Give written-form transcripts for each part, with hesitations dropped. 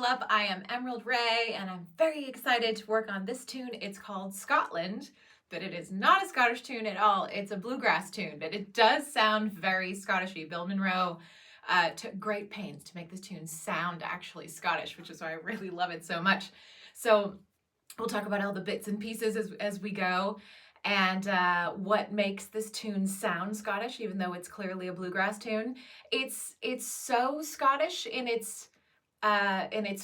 FiddleUP. I am Emerald Ray, and I'm very excited to work on this tune. It's called Scotland, but it is not a Scottish tune at all. It's a bluegrass tune, but it does sound very Scottishy. Bill Monroe took great pains to make this tune sound actually Scottish, which is why I really love it so much. So we'll talk about all the bits and pieces as we go, and what makes this tune sound Scottish, even though it's clearly a bluegrass tune. It's so Scottish in its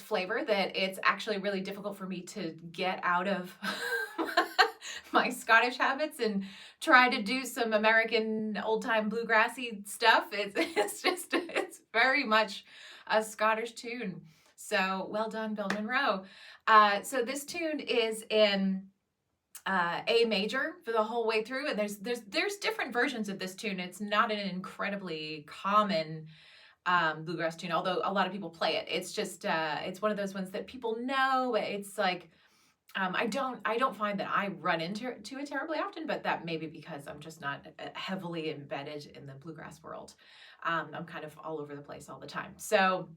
flavor that it's actually really difficult for me to get out of my Scottish habits and try to do some American old-time bluegrassy stuff. It's very much a Scottish tune. So well done, Bill Monroe. So this tune is in A major for the whole way through, and there's different versions of this tune. It's not an incredibly common bluegrass tune, although a lot of people play it. It's just it's one of those ones that people know. It's like I don't find that I run into it terribly often, but that may be because I'm just not heavily embedded in the bluegrass world. I'm kind of all over the place all the time. So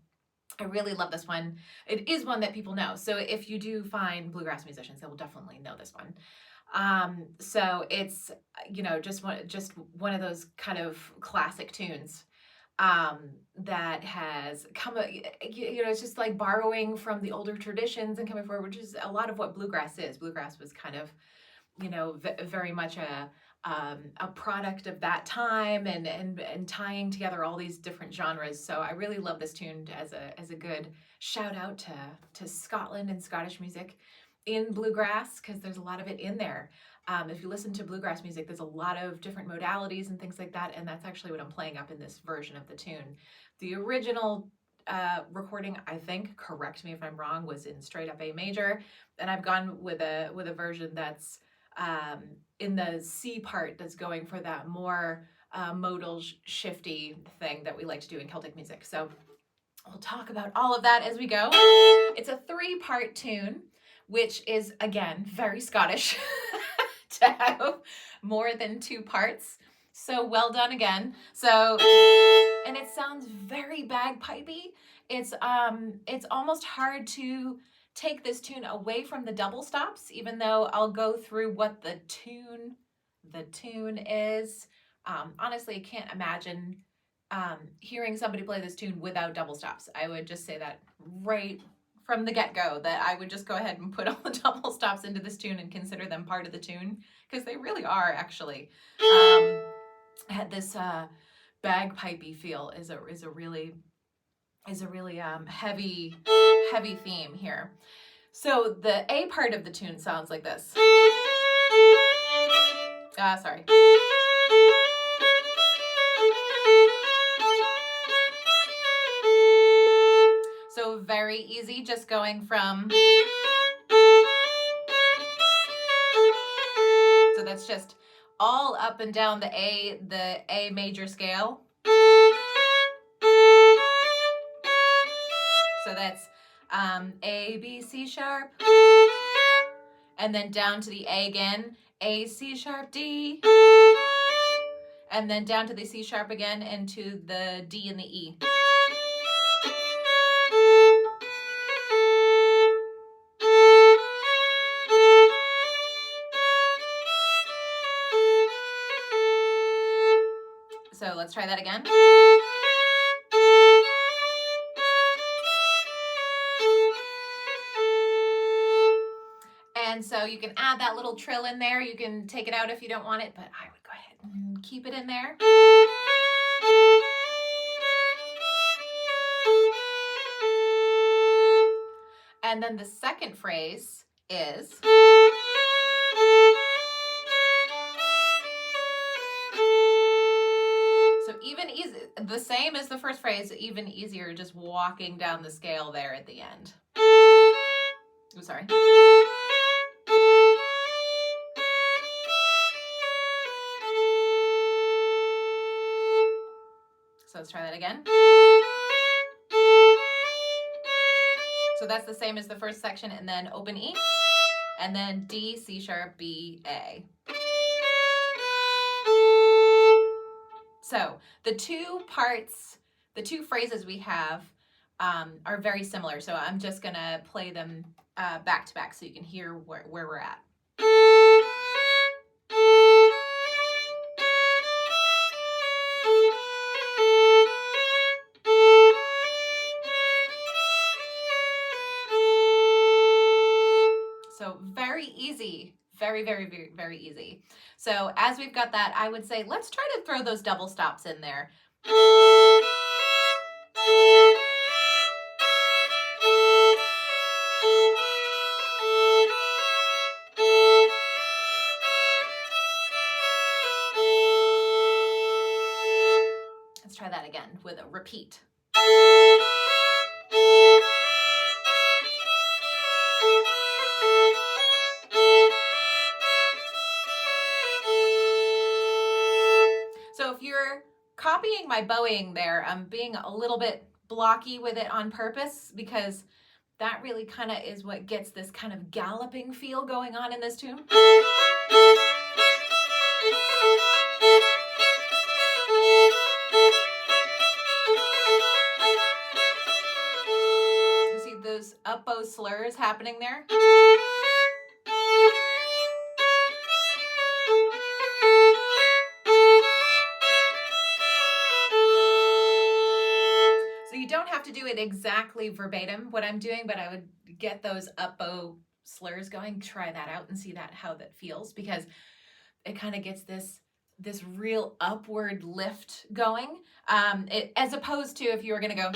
I really love this one. It is one that people know. So if you do find bluegrass musicians, they will definitely know this one. So it's, just one of those kind of classic tunes that has come, it's just like borrowing from the older traditions and coming forward, which is a lot of what bluegrass is. Bluegrass was kind of, very much a product of that time and tying together all these different genres. So I really love this tune as a good shout out to Scotland and Scottish music in bluegrass, because there's a lot of it in there. If you listen to bluegrass music, there's a lot of different modalities and things like that, and that's actually what I'm playing up in this version of the tune. The original recording, I think, correct me if I'm wrong, was in straight up A major, and I've gone with a version that's in the C part, that's going for that more modal shifty thing that we like to do in Celtic music. So we'll talk about all of that as we go. It's a 3-part tune, which is, again, very Scottish to have more than 2 parts. So well done again. So, and it sounds very bagpipey. It's almost hard to take this tune away from the double stops, even though I'll go through what the tune is. Honestly, I can't imagine hearing somebody play this tune without double stops. I would just say that right from the get-go, that I would just go ahead and put all the double stops into this tune and consider them part of the tune, because they really are actually. This bagpipey feel is a really heavy theme here. So the A part of the tune sounds like this. Sorry. So very easy, just going from. So that's just all up and down the A major scale. So that's A, B, C sharp, and then down to the A again, A, C sharp, D, and then down to the C sharp again, and to the D and the E. So let's try that again. And so you can add that little trill in there. You can take it out if you don't want it, but I would go ahead and keep it in there. And then the second phrase is. So even easy, the same as the first phrase, even easier, just walking down the scale there at the end. I'm sorry. So let's try that again. So that's the same as the first section, and then open E, and then D, C sharp, B, A. So the 2 parts, the 2 phrases we have are very similar. So I'm just gonna play them back to back so you can hear where we're at. So very easy, very, very, very, very easy. So as we've got that, I would say, let's try to throw those double stops in there. Let's try that again with a repeat. So if you're copying my bowing there, I'm being a little bit blocky with it on purpose because that really kind of is what gets this kind of galloping feel going on in this tune. You see those up bow slurs happening there? You don't have to do it exactly verbatim what I'm doing, but I would get those up bow slurs going. Try that out and see how that feels, because it kind of gets this real upward lift going, as opposed to if you were going to go.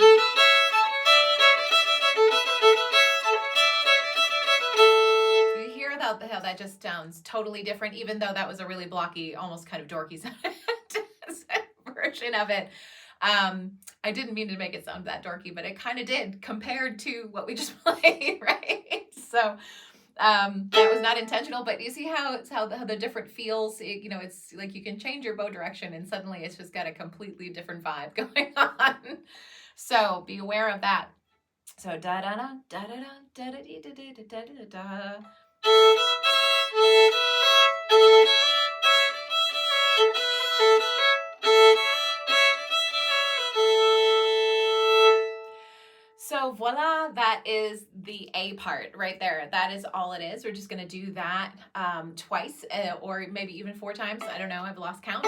You hear how that just sounds totally different, even though that was a really blocky, almost kind of dorky version of it. I didn't mean to make it sound that dorky, but it kind of did compared to what we just played, right? So that was not intentional, but you see how the different feels. It's like you can change your bow direction and suddenly it's just got a completely different vibe going on. So be aware of that. So da da da da da da da da da da da. So voila, that is the A part right there. That is all it is. We're just going to do that twice or maybe even 4 times. I don't know. I've lost count.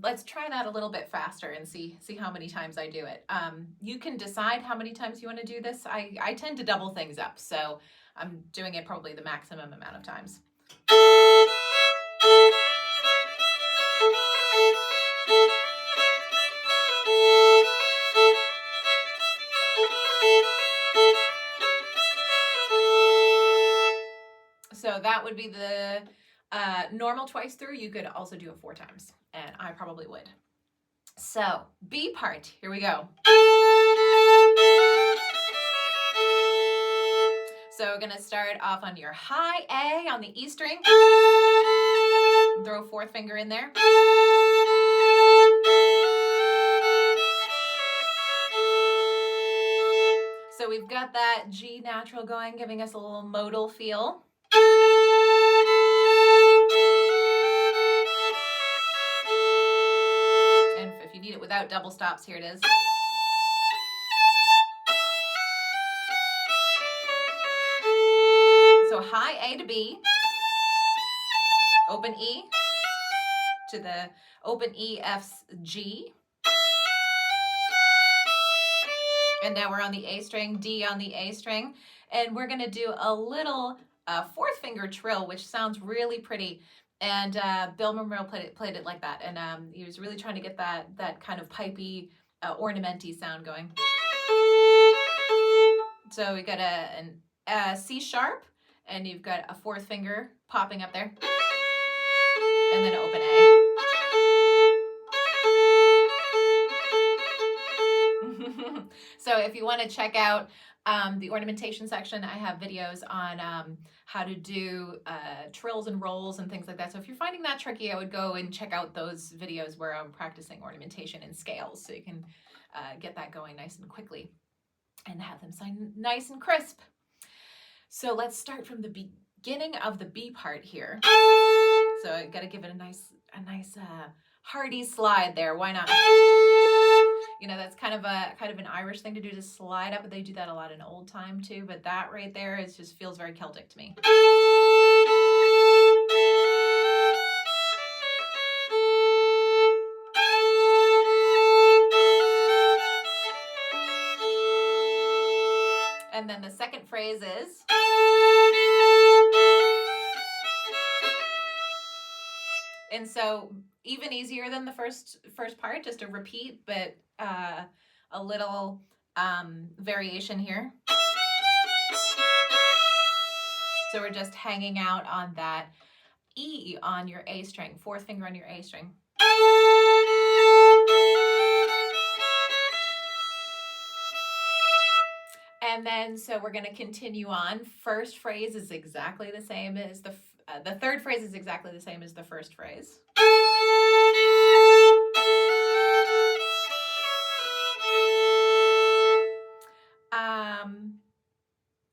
Let's try that a little bit faster and see how many times I do it. You can decide how many times you want to do this. I tend to double things up, so I'm doing it probably the maximum amount of times. So that would be the normal twice through. You could also do it 4 times, and I probably would. So B part, here we go. So we're gonna start off on your high A on the E string. Throw a 4th finger in there. So we've got that G natural going, giving us a little modal feel. And if you need it without double stops, here it is. So high A to B, open E to the open E, F, G. And now we're on the A string, D on the A string. And we're gonna do a little 4th finger trill, which sounds really pretty. And Bill Monroe played it like that. And he was really trying to get that kind of pipey, ornamenty sound going. So we got a C sharp, and you've got a 4th finger popping up there. And then open A. So if you want to check out the ornamentation section, I have videos on how to do trills and rolls and things like that. So if you're finding that tricky, I would go and check out those videos where I'm practicing ornamentation and scales, so you can get that going nice and quickly and have them sound nice and crisp. So let's start from the beginning of the B part here. So I got to give it a nice hearty slide there. Why not? You know, that's kind of an Irish thing to do, to slide up. They do that a lot in old time too, but that right there is just feels very Celtic to me. And then the second phrase is, and so even easier than the first part, just a repeat, but a little variation here. So we're just hanging out on that E on your A string, fourth finger on your A string. And then, so we're going to continue on. First phrase is exactly the same as the third phrase is exactly the same as the first phrase.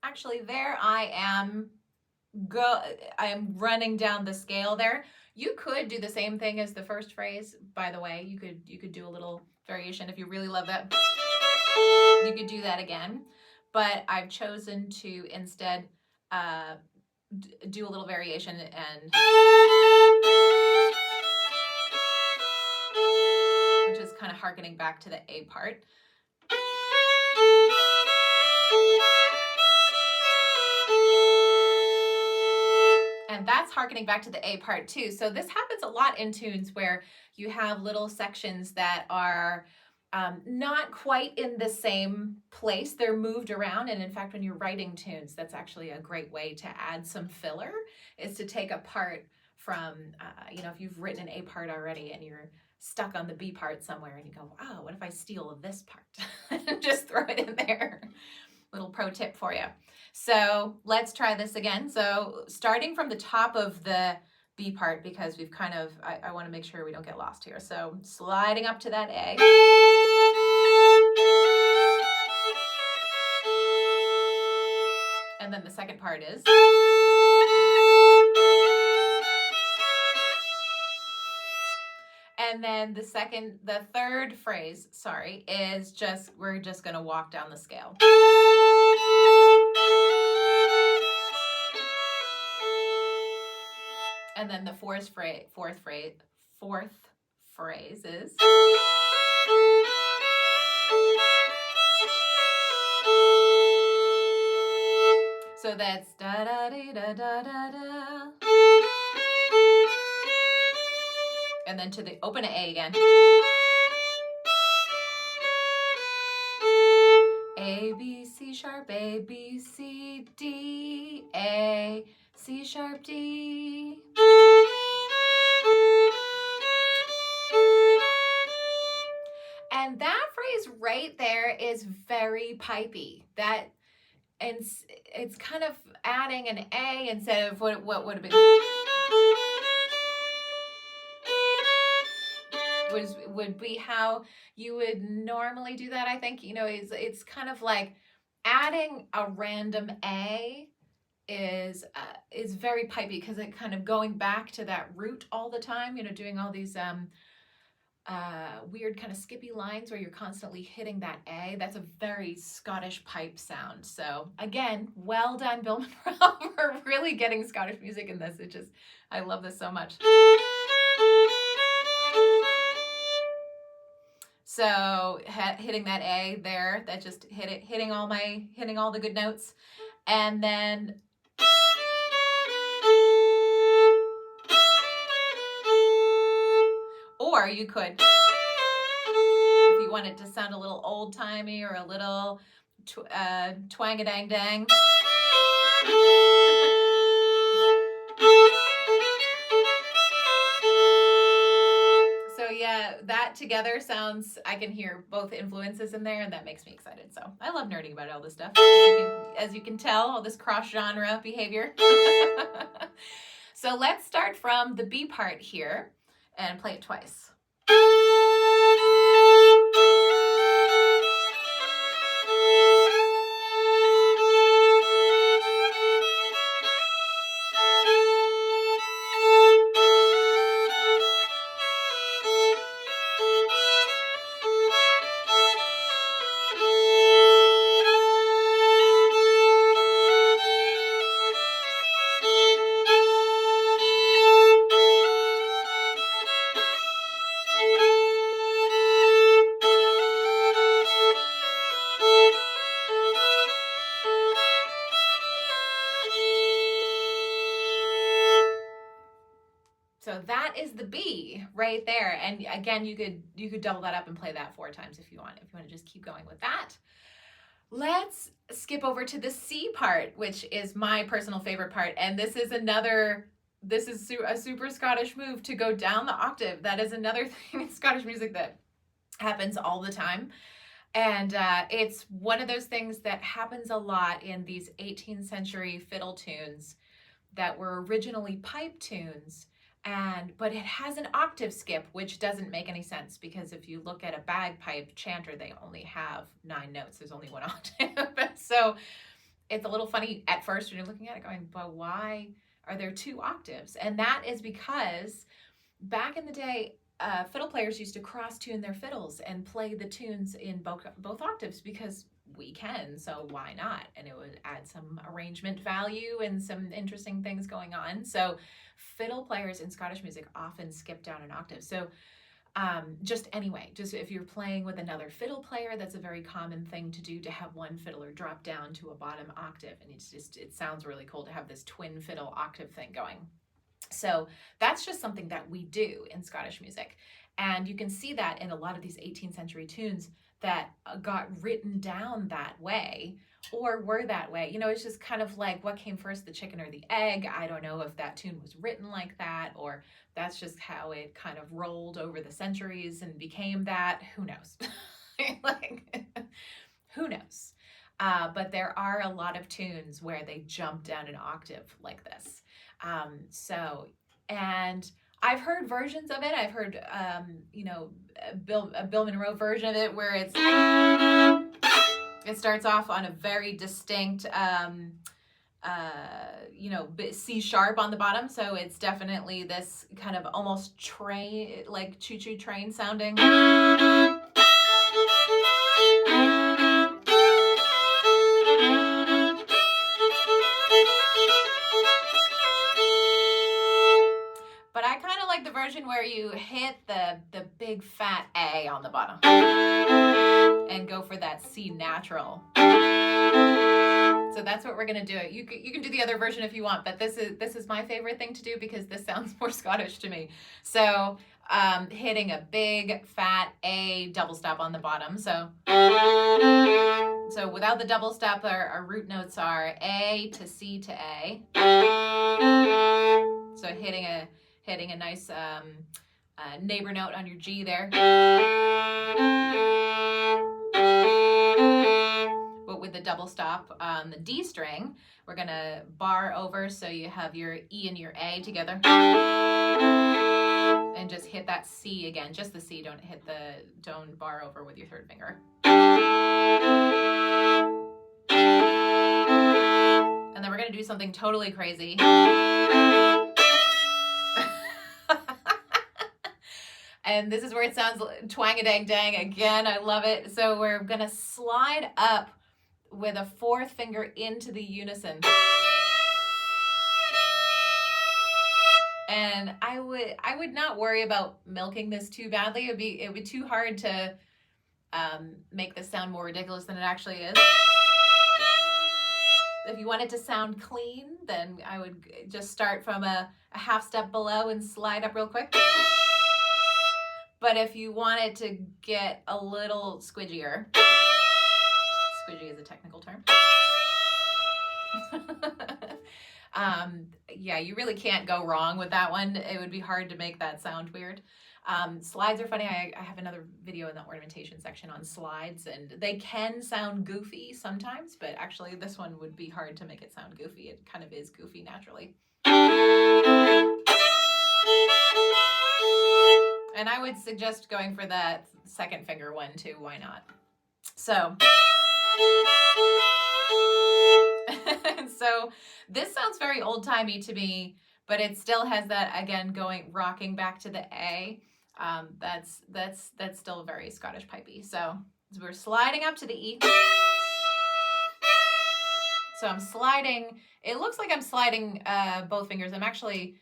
Actually, there I am running down the scale there. You could do the same thing as the first phrase, by the way. You could do a little variation if you really love that. You could do that again, but I've chosen to instead do a little variation, and which is kind of harkening back to the A part. And that's harkening back to the A part too. So this happens a lot in tunes where you have little sections that are not quite in the same place. They're moved around. And in fact, when you're writing tunes, that's actually a great way to add some filler, is to take a part from, if you've written an A part already and you're stuck on the B part somewhere and you go, wow, what if I steal this part? And just throw it in there. Little pro tip for you. So let's try this again. So starting from the top of the B part, because we've kind of, I want to make sure we don't get lost here. So sliding up to that A. And then the second part is. And then the third phrase, is just, we're just going to walk down the scale. And then the fourth phrase is. So that's da da dee da da da da. And then to the open A again. A, B, C sharp, A, B, C, D, A, C sharp, D. And that phrase right there is very pipey. And it's kind of adding an A instead of what would have been. Would be how you would normally do that, I think. It's kind of like adding a random A is very pipey, because it kind of going back to that root all the time, doing all these weird kind of skippy lines where you're constantly hitting that A. That's a very Scottish pipe sound. So again, well done, Bill Monroe, for really getting Scottish music in this. I love this so much. So hitting that A there, that just hitting all the good notes. And then or you could, if you want it to sound a little old-timey or a little twang-a-dang-dang. So yeah, that together sounds, I can hear both influences in there, and that makes me excited. So I love nerding about all this stuff. As you can tell, all this cross-genre behavior. So let's start from the B part here and play it twice. So that is the B right there. And again, you could double that up and play that 4 times if you want to just keep going with that. Let's skip over to the C part, which is my personal favorite part. And this is a super Scottish move to go down the octave. That is another thing in Scottish music that happens all the time. And it's one of those things that happens a lot in these 18th century fiddle tunes that were originally pipe tunes. But it has an octave skip, which doesn't make any sense, because if you look at a bagpipe chanter, they only have 9 notes. There's only 1 octave. So it's a little funny at first when you're looking at it going, but why are there 2 octaves? And that is because back in the day, fiddle players used to cross tune their fiddles and play the tunes in both octaves, because we can, so why not? And it would add some arrangement value and some interesting things going on. So fiddle players in Scottish music often skip down an octave. So just if you're playing with another fiddle player, that's a very common thing to do, to have one fiddler drop down to a bottom octave. And it sounds really cool to have this twin fiddle octave thing going. So that's just something that we do in Scottish music. And you can see that in a lot of these 18th century tunes that got written down that way, or were that way. It's just kind of like, what came first, the chicken or the egg? I don't know if that tune was written like that, or that's just how it kind of rolled over the centuries and became that. Who knows? Who knows? But there are a lot of tunes where they jump down an octave like this. And I've heard versions of it. I've heard, a Bill Monroe version of it where it starts off on a very distinct, C sharp on the bottom. So it's definitely this kind of almost train, like choo-choo train sounding. Version where you hit the big fat A on the bottom and go for that C natural. So that's what we're gonna do. You can do the other version if you want, but this is my favorite thing to do because this sounds more Scottish to me. So hitting a big fat A double stop on the bottom. So without the double stop, our root notes are A to C to A. So hitting a nice neighbor note on your G there. But with the double stop on the D string, we're gonna bar over, so you have your E and your A together. And just hit that C again, just the C, don't bar over with your 3rd finger. And then we're gonna do something totally crazy. And this is where it sounds twang-a-dang-dang again. I love it. So we're gonna slide up with a 4th finger into the unison. And I would not worry about milking this too badly. It would be too hard to make this sound more ridiculous than it actually is. If you want it to sound clean, then I would just start from a half step below and slide up real quick. But if you want it to get a little squidgier, squidgy is a technical term. You really can't go wrong with that one. It would be hard to make that sound weird. Slides are funny. I have another video in the ornamentation section on slides, and they can sound goofy sometimes, but actually this one would be hard to make it sound goofy. It kind of is goofy naturally. And I would suggest going for that 2nd finger one too. Why not? So this sounds very old-timey to me, but it still has that, again, rocking back to the A. That's still very Scottish pipey. So we're sliding up to the E. So I'm sliding. It looks like I'm sliding both fingers. I'm actually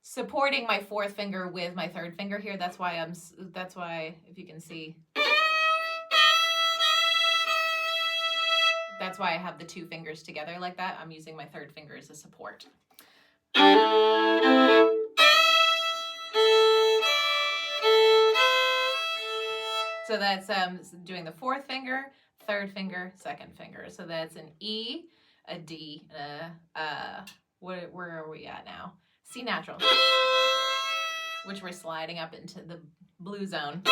supporting my 4th finger with my 3rd finger here. That's why if you can see, that's why I have the 2 fingers together like that. I'm using my 3rd finger as a support. So that's doing the fourth finger, third finger, second finger. So that's an E, a D, where are we at now? C natural, which we're sliding up into the blue zone.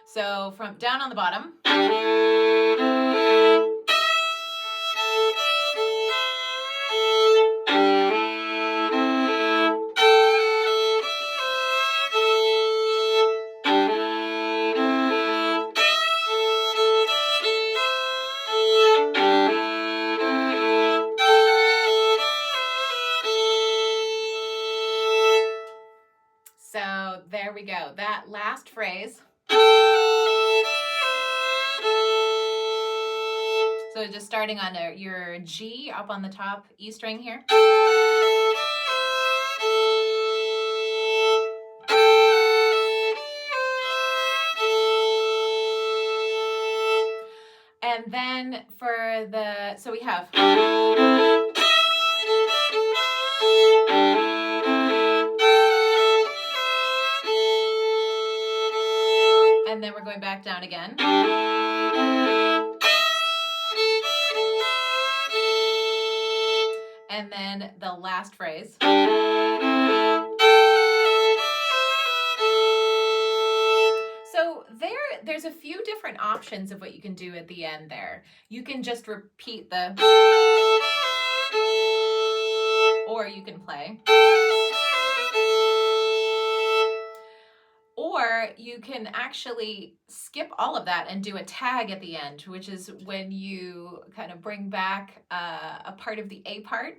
So from down on the bottom. So there we go. That last phrase. So just starting on your G up on the top E string here. And then for the, so we have. And then we're going back down again. And then the last phrase. So there's a few different options of what you can do at the end there. You can just repeat the, or you can play. Or you can actually skip all of that and do a tag at the end, which is when you kind of bring back a part of the A part.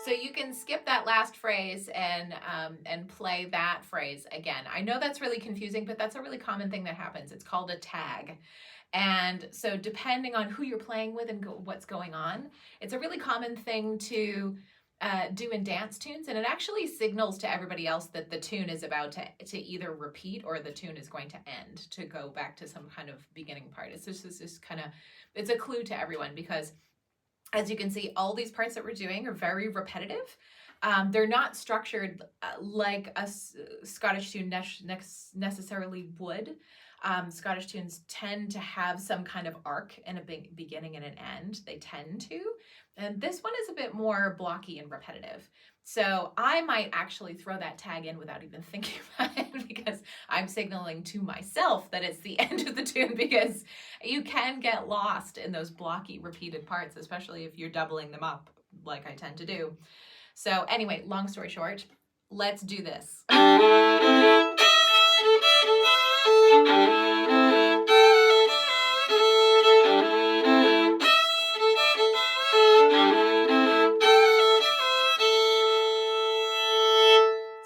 So you can skip that last phrase and play that phrase again. I know that's really confusing, but that's a really common thing that happens. It's called a tag. And so depending on who you're playing with and what's going on, it's a really common thing to do in dance tunes, and it actually signals to everybody else that the tune is about to either repeat or the tune is going to end, to go back to some kind of beginning part. It's just kind of, it's a clue to everyone, because as you can see, all these parts that we're doing are very repetitive. They're not structured like a Scottish tune necessarily would. Scottish tunes tend to have some kind of arc and a big beginning and an end. They tend to. And this one is a bit more blocky and repetitive. So I might actually throw that tag in without even thinking about it, because I'm signaling to myself that it's the end of the tune, because you can get lost in those blocky repeated parts, especially if you're doubling them up like I tend to do. So anyway, long story short, let's do this.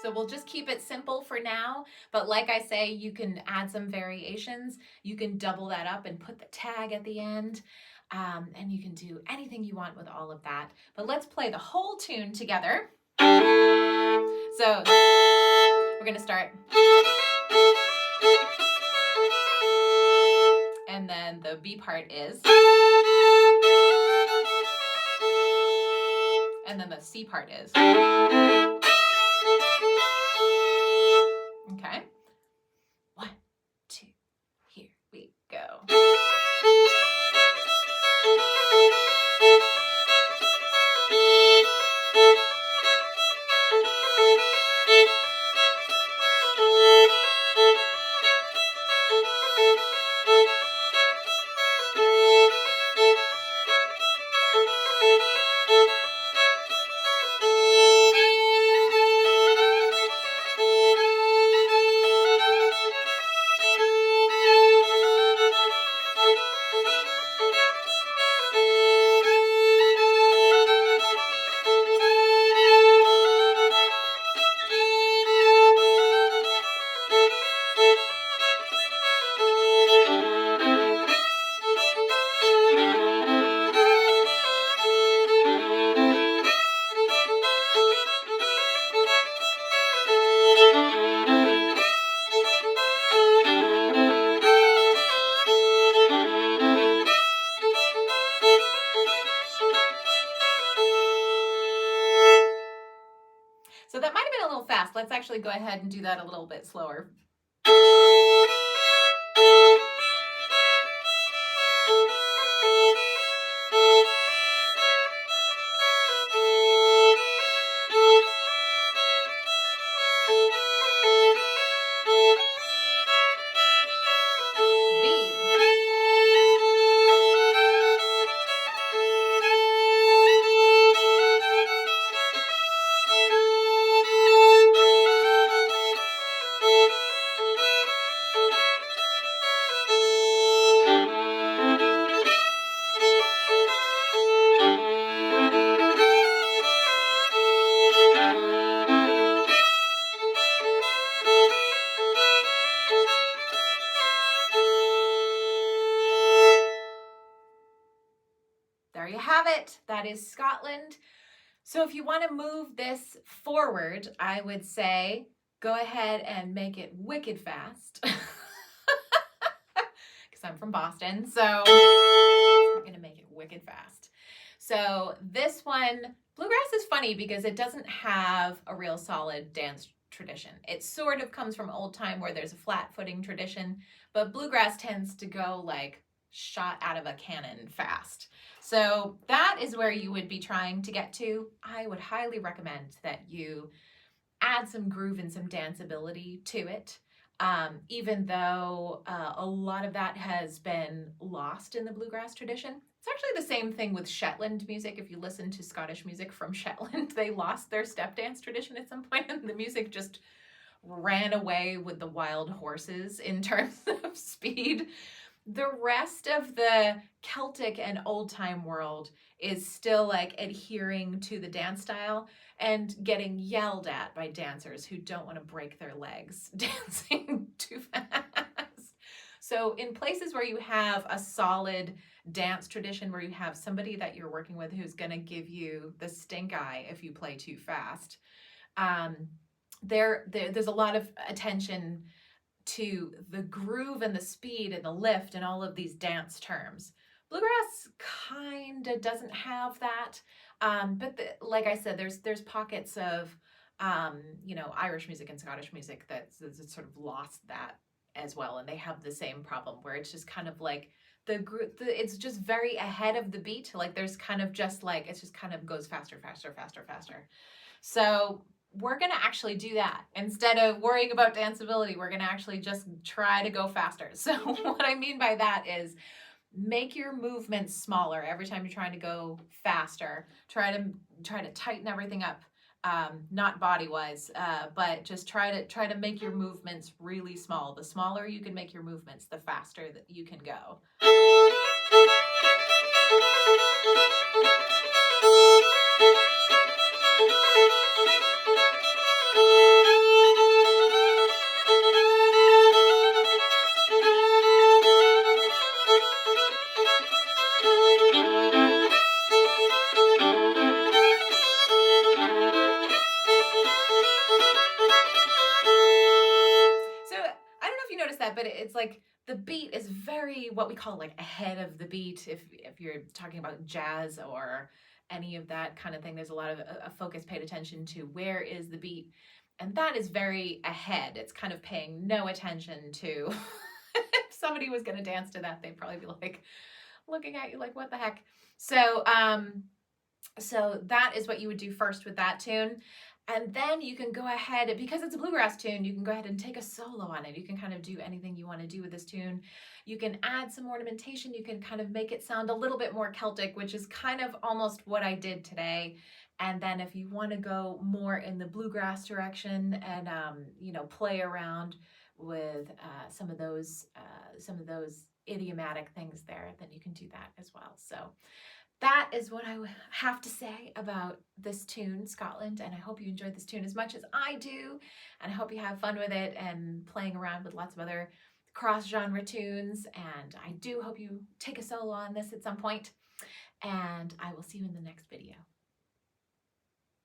So we'll just keep it simple for now, but like I say, you can add some variations. You can double that up and put the tag at the end, and you can do anything you want with all of that. But let's play the whole tune together. So we're going to start. And then the B part is. And then the C part is. Okay. 1, 2, here we go. let's actually go ahead and do that a little bit slower. There you have it. That is Scotland. So if you want to move this forward, I would say go ahead and make it wicked fast. Because I'm from Boston, so I'm going to make it wicked fast. So this one, Bluegrass is funny because it doesn't have a real solid dance tradition. It sort of comes from old time where there's a flat footing tradition, but Bluegrass tends to go like shot out of a cannon fast. So that is where you would be trying to get to. I would highly recommend that you add some groove and some danceability to it. Even though a lot of that has been lost in the bluegrass tradition. It's actually the same thing with Shetland music. If you listen to Scottish music from Shetland, they lost their step dance tradition at some point, and the music just ran away with the wild horses in terms of speed. The rest of the Celtic and old time world is still like adhering to the dance style and getting yelled at by dancers who don't want to break their legs dancing too fast. So in places where you have a solid dance tradition, where you have somebody that you're working with who's going to give you the stink eye if you play too fast, there's a lot of attention to the groove and the speed and the lift and all of these dance terms. Bluegrass kind of doesn't have that, but like I said, there's pockets of Irish music and Scottish music that's sort of lost that as well, and they have the same problem where it's just kind of like it's just very ahead of the beat. Like there's kind of just like it just kind of goes faster, faster, faster, faster. So we're going to actually do that. Instead of worrying about danceability, we're going to actually just try to go faster. So what I mean by that is make your movements smaller every time you're trying to go faster. Try to tighten everything up, not body-wise, but just try to make your movements really small. The smaller you can make your movements, the faster that you can go. But it's like the beat is very what we call like ahead of the beat. If you're talking about jazz or any of that kind of thing, there's a lot of a focus paid attention to where is the beat, and that is very ahead. It's kind of paying no attention to if somebody was going to dance to that, they'd probably be like looking at you like what the heck. So so that is what you would do first with that tune. And then you can go ahead, because it's a bluegrass tune, you can go ahead and take a solo on it. You can kind of do anything you want to do with this tune. You can add some ornamentation. You can kind of make it sound a little bit more Celtic, which is kind of almost what I did today. And then if you want to go more in the bluegrass direction and, play around with some of those idiomatic things there, then you can do that as well. So that is what I have to say about this tune, Scotland, and I hope you enjoyed this tune as much as I do, and I hope you have fun with it and playing around with lots of other cross-genre tunes, and I do hope you take a solo on this at some point, and I will see you in the next video.